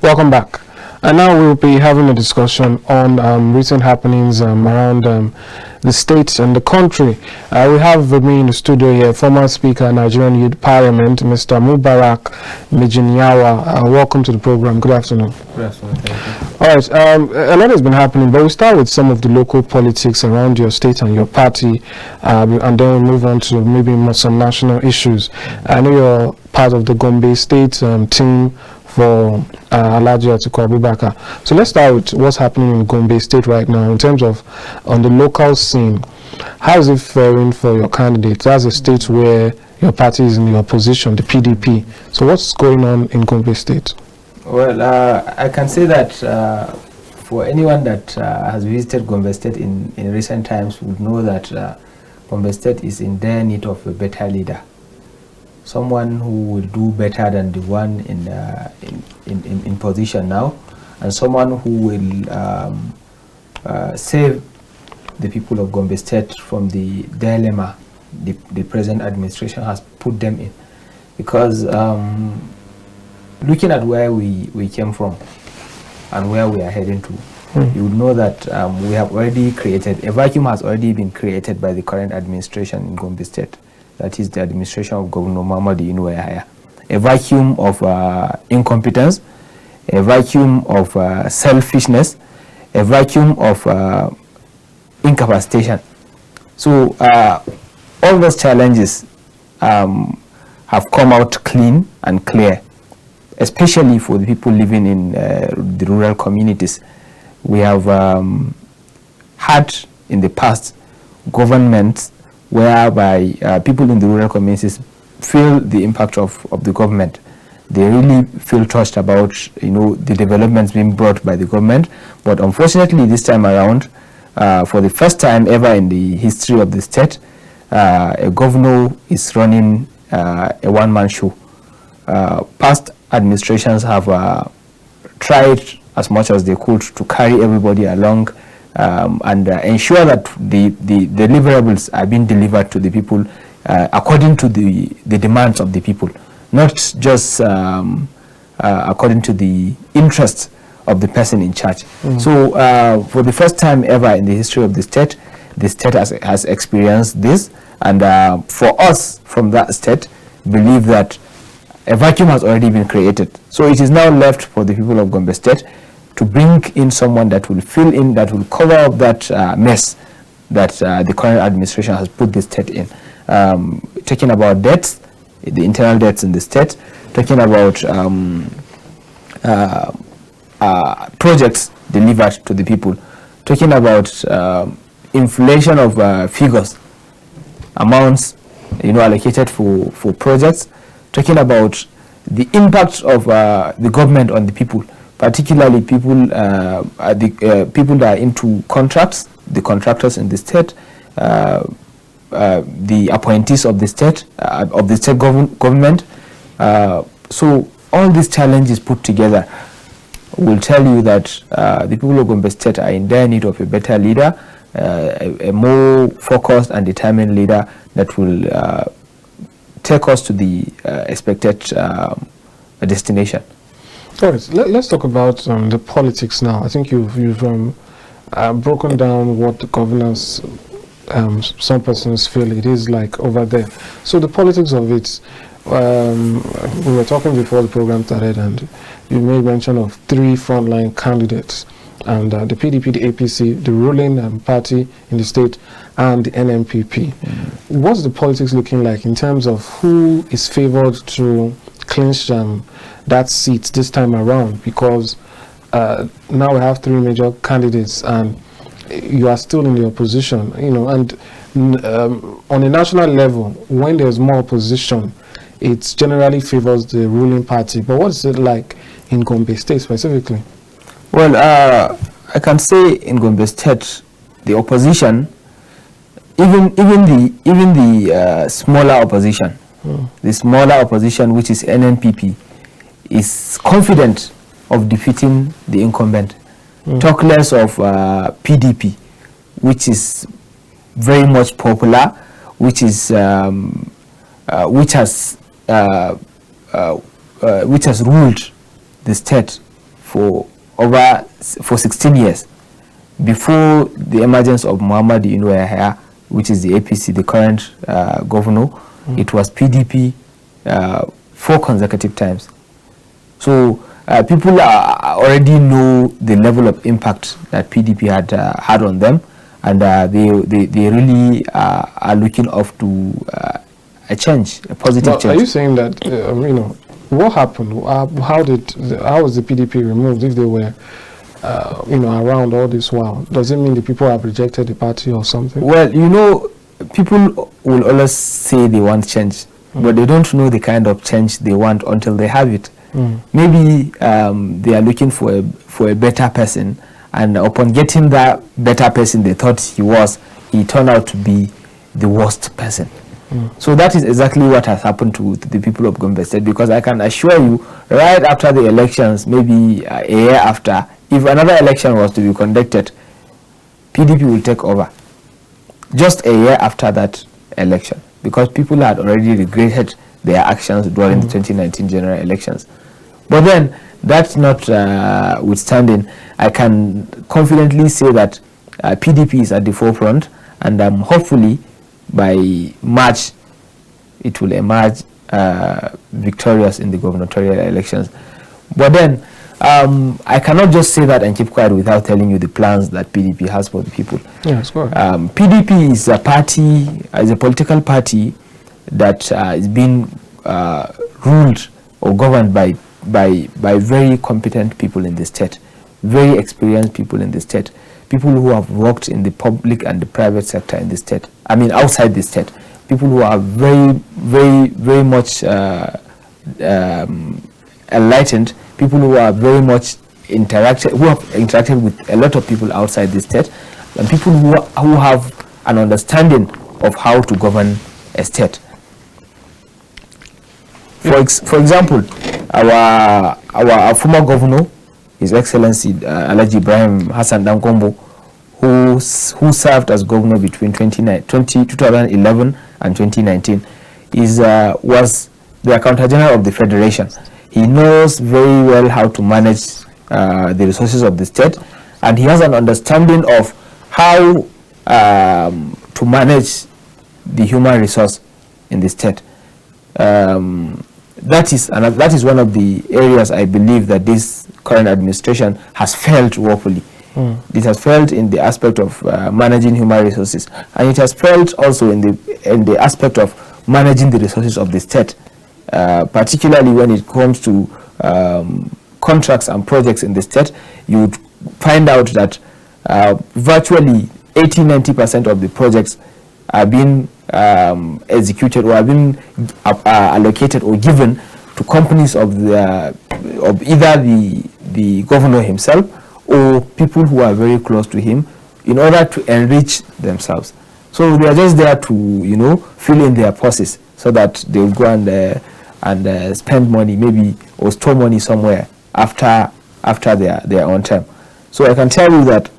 Welcome back. And now we'll be having a discussion on recent happenings around the states and the country. We have with me in the studio here former Speaker, Nigerian Youth Parliament, Mr. Mubarak Mijinyawa. Welcome to the program. Good afternoon. Good afternoon. Thank you. All right. A lot has been happening, but we'll start with some of the local politics around your state and your party, and then we'll move on to maybe some national issues. I know you're part of the Gombe State team for Alhaji Atiku Abubakar. So let's start with what's happening in Gombe State right now in terms of on the local scene. How is it faring for your candidate? That's a state where your party is in the opposition, the PDP. So what's going on in Gombe State? Well, I can say that for anyone that has visited Gombe State in recent times would know that Gombe State is in dire need of a better leader. Someone who will do better than the one in position now, and someone who will save the people of Gombe State from the dilemma the present administration has put them in. Because looking at where we came from and where we are heading to, you would know that we have already created, a vacuum has already been created by the current administration in Gombe State. That is the administration of Governor Mamadi Inuwehaya. A vacuum of incompetence, a vacuum of selfishness, a vacuum of incapacitation. So all those challenges have come out clean and clear, especially for the people living in the rural communities. We have had in the past governments whereby people in the rural communities feel the impact of the government. They really feel touched about the developments being brought by the government. But unfortunately, this time around, for the first time ever in the history of the state, a governor is running a one-man show. Past administrations have tried as much as they could to carry everybody along and ensure that the deliverables are being delivered to the people according to the demands of the people, not just according to the interests of the person in charge. So for the first time ever in the history of the state has experienced this, and for us from that state believe that a vacuum has already been created. So it is now left for the people of Gombe State to bring in someone that will fill in, that will cover up that mess that the current administration has put the state in. Talking about debts, the internal debts in the state, talking about projects delivered to the people, talking about inflation of figures, amounts allocated for projects, talking about the impact of the government on the people, particularly people people that are into contracts, the contractors in the state, the appointees of the state government. So all these challenges put together will tell you that the people of Gombe State are in dire need of a better leader, a more focused and determined leader that will take us to the expected destination. All right, let's talk about the politics now. I think you've broken down what the governance some persons feel it is like over there. So the politics of it, we were talking before the program started, and you made mention of 3 frontline candidates, and the PDP, the APC, the ruling party in the state, and the NMPP. What's the politics looking like in terms of who is favored to clinch that seat this time around? Because now we have 3 major candidates, and you are still in the opposition, and on a national level, when there's more opposition, it generally favors the ruling party. But what is it like in Gombe State specifically? Well, I can say in Gombe State, the opposition, even the smaller opposition, the smaller opposition, which is NNPP, is confident of defeating the incumbent. Talk less of PDP, which is very much popular, which has ruled the state for 16 years. Before the emergence of Muhammad Yahya, which is the APC, the current governor, it was PDP 4 consecutive times. So people already know the level of impact that PDP had on them, and they really are looking up to a change, a positive change. Are you saying that what happened? How was the PDP removed if they were around all this while? Does it mean the people have rejected the party or something? Well, people will always say they want change, but they don't know the kind of change they want until they have it. Maybe they are looking for a better person, and upon getting that better person they thought he turned out to be the worst person. So that is exactly what has happened to the people of Gombe State, because I can assure you, right after the elections, maybe a year after, if another election was to be conducted, PDP will take over. Just a year after that election, because people had already regretted their actions during the 2019 general elections. But then, that's not withstanding, I can confidently say that PDP is at the forefront, and hopefully by March it will emerge victorious in the gubernatorial elections. But then I cannot just say that and keep quiet without telling you the plans that PDP has for the people. Yes, go ahead. PDP is a political party that is being ruled or governed by very competent people in the state, very experienced people in the state, people who have worked in the public and the private sector in the state, outside the state, people who are very, very, very much enlightened, people who are very much who have interacted with a lot of people outside the state, and people who have an understanding of how to govern a state. For example, our former governor, His Excellency Alhaji Ibrahim Hassan Dankombo, who served as governor between 2011 and 2019, was the Accountant General of the Federation. He knows very well how to manage the resources of the state, and he has an understanding of how to manage the human resource in the state. That is one of the areas I believe that this current administration has failed woefully. It has failed in the aspect of managing human resources, and it has failed also in the aspect of managing the resources of the state, particularly when it comes to contracts and projects in the state. You would find out that virtually 80-90% of the projects are being executed or are being allocated or given to companies of either the governor himself or people who are very close to him, in order to enrich themselves. So they are just there to fill in their purses so that they will go and spend money, maybe, or store money somewhere after their own term. So I can tell you that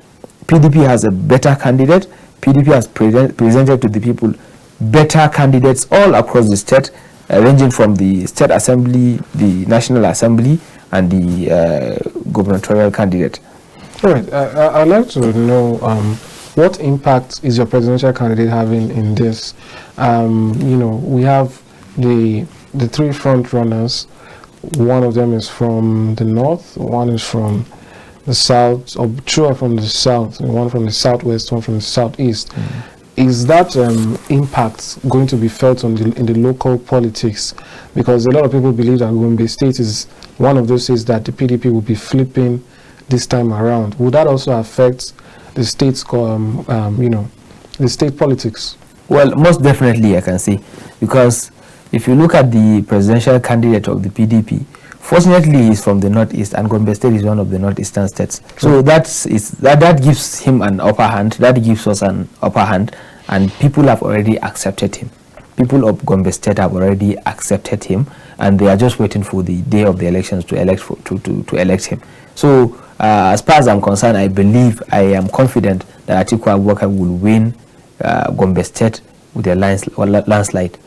PDP has a better candidate. PDP has presented to the people better candidates all across the state, ranging from the State Assembly, the National Assembly, and the gubernatorial candidate. All right. I'd like to know what impact is your presidential candidate having in this? We have the 3 front runners. One of them is from the north, one is from the south, or 2 are from the south, one from the southwest, one from the southeast. Is that impact going to be felt in the local politics? Because a lot of people believe that Gombe State is one of those states that the PDP will be flipping this time around. Would that also affect the state's, the state politics? Well, most definitely, I can say, because if you look at the presidential candidate of the PDP, fortunately he's from the northeast, and Gombe State is one of the northeastern states. So that gives him an upper hand. That gives us an upper hand, and people have already accepted him. People of Gombe State have already accepted him, and they are just waiting for the day of the elections to elect him. So as far as I'm concerned, I am confident that Atiku Abubakar will win Gombe State with a landslide.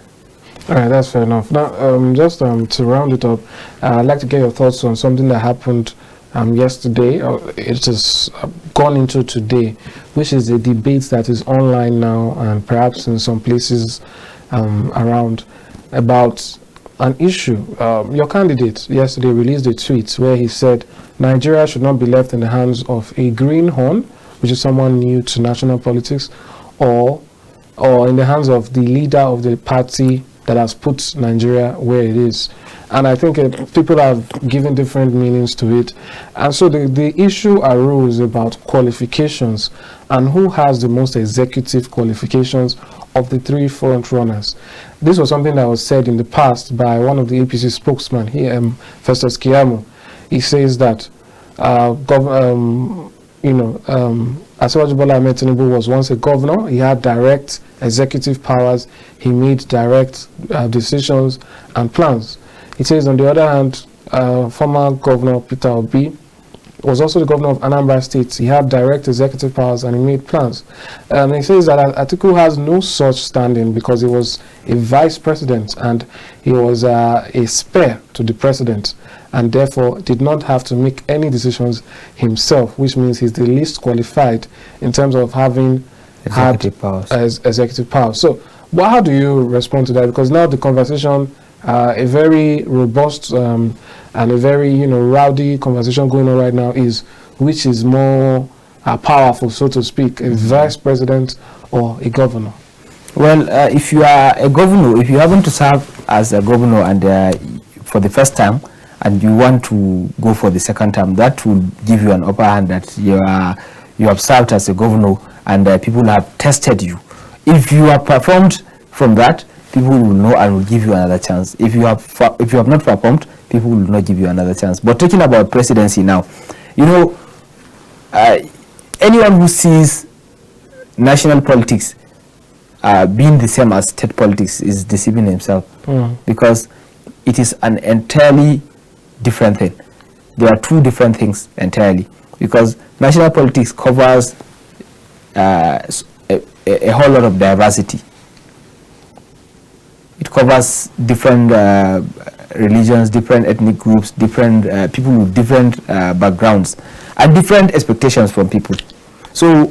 All right, that's fair enough. Now, just to round it up, I'd like to get your thoughts on something that happened yesterday. It has gone into today, which is a debate that is online now and perhaps in some places around about an issue. Your candidate yesterday released a tweet where he said Nigeria should not be left in the hands of a greenhorn, which is someone new to national politics, or in the hands of the leader of the party that has put Nigeria where it is. And I think people have given different meanings to it. And so the issue arose about qualifications and who has the most executive qualifications of the three front runners. This was something that was said in the past by one of the APC spokesmen here, Festus Keyamo. He says that Asiwaju Bola Ahmed Tinubu was once a governor. He had direct executive powers. He made direct decisions and plans. He says, on the other hand, former Governor Peter Obi was also the governor of Anambra State. He had direct executive powers and he made plans. And he says that Atiku has no such standing because he was a vice president and he was a spare to the president, and therefore did not have to make any decisions himself, which means he's the least qualified in terms of having executive powers. So, how do you respond to that? Because now the conversation, a very robust and a very rowdy conversation going on right now is which is more powerful, so to speak, a vice president or a governor? Well, if you are a governor, if you happen to serve as a governor and for the first time, and you want to go for the second term, that will give you an upper hand that you have served as a governor and people have tested you. If you have performed from that, people will know and will give you another chance. If you have not performed, people will not give you another chance. But talking about presidency now, anyone who sees national politics being the same as state politics is deceiving himself, because it is an entirely different thing. There are two different things entirely, because national politics covers a whole lot of diversity. It covers different religions, different ethnic groups, different people with different backgrounds and different expectations from people. So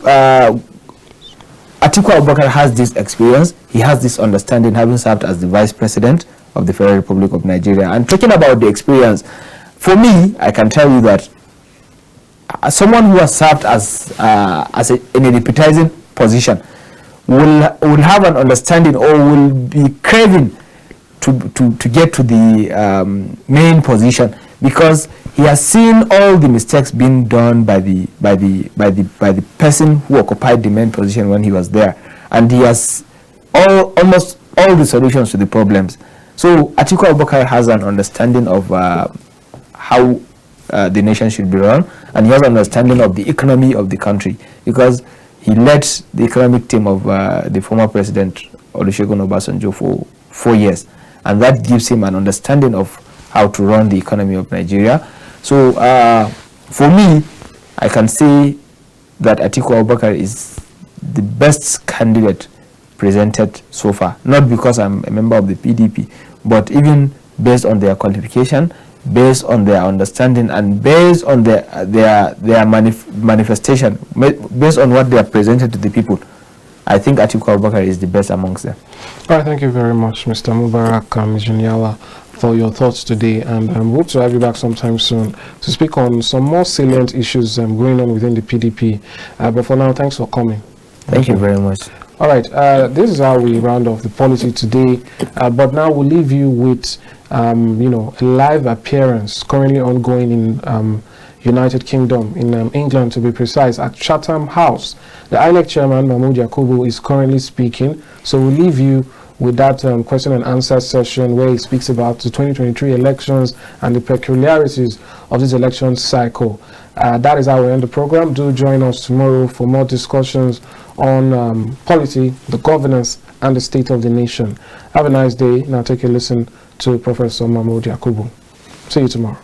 Atiku Abubakar has this experience, he has this understanding, having served as the Vice President of the Federal Republic of Nigeria. And talking about the experience, for me, I can tell you that someone who has served in a deputizing position will have an understanding, or will be craving to get to the main position, because he has seen all the mistakes being done by the person who occupied the main position when he was there, and he has almost all the solutions to the problems. So Atiku Abubakar has an understanding of how the nation should be run, and he has an understanding of the economy of the country, because he led the economic team of the former president Olusegun Obasanjo for 4 years, and that gives him an understanding of how to run the economy of Nigeria. So for me, I can say that Atiku Abubakar is the best candidate presented so far, not because I'm a member of the PDP, but even based on their qualification, based on their understanding, and based on their manifestation, based on what they are presented to the people. I think Atiku Abubakar is the best amongst them. All right, thank you very much, Mr. Mubarak Juniala, for your thoughts today, and I hope to have you back sometime soon to speak on some more salient issues going on within the PDP. But for now, thanks for coming. Thank you very much. All right, this is how we round off the Polity today, but now we'll leave you with a live appearance currently ongoing in United Kingdom, in England to be precise, at Chatham House. The INEC chairman, Mahmoud Yakubu, is currently speaking, so we'll leave you with that question and answer session where he speaks about the 2023 elections and the peculiarities of this election cycle. That is how we end the program. Do join us tomorrow for more discussions on polity, the governance, and the state of the nation. Have a nice day. Now take a listen to Professor Mahmoud Yakubu. See you tomorrow.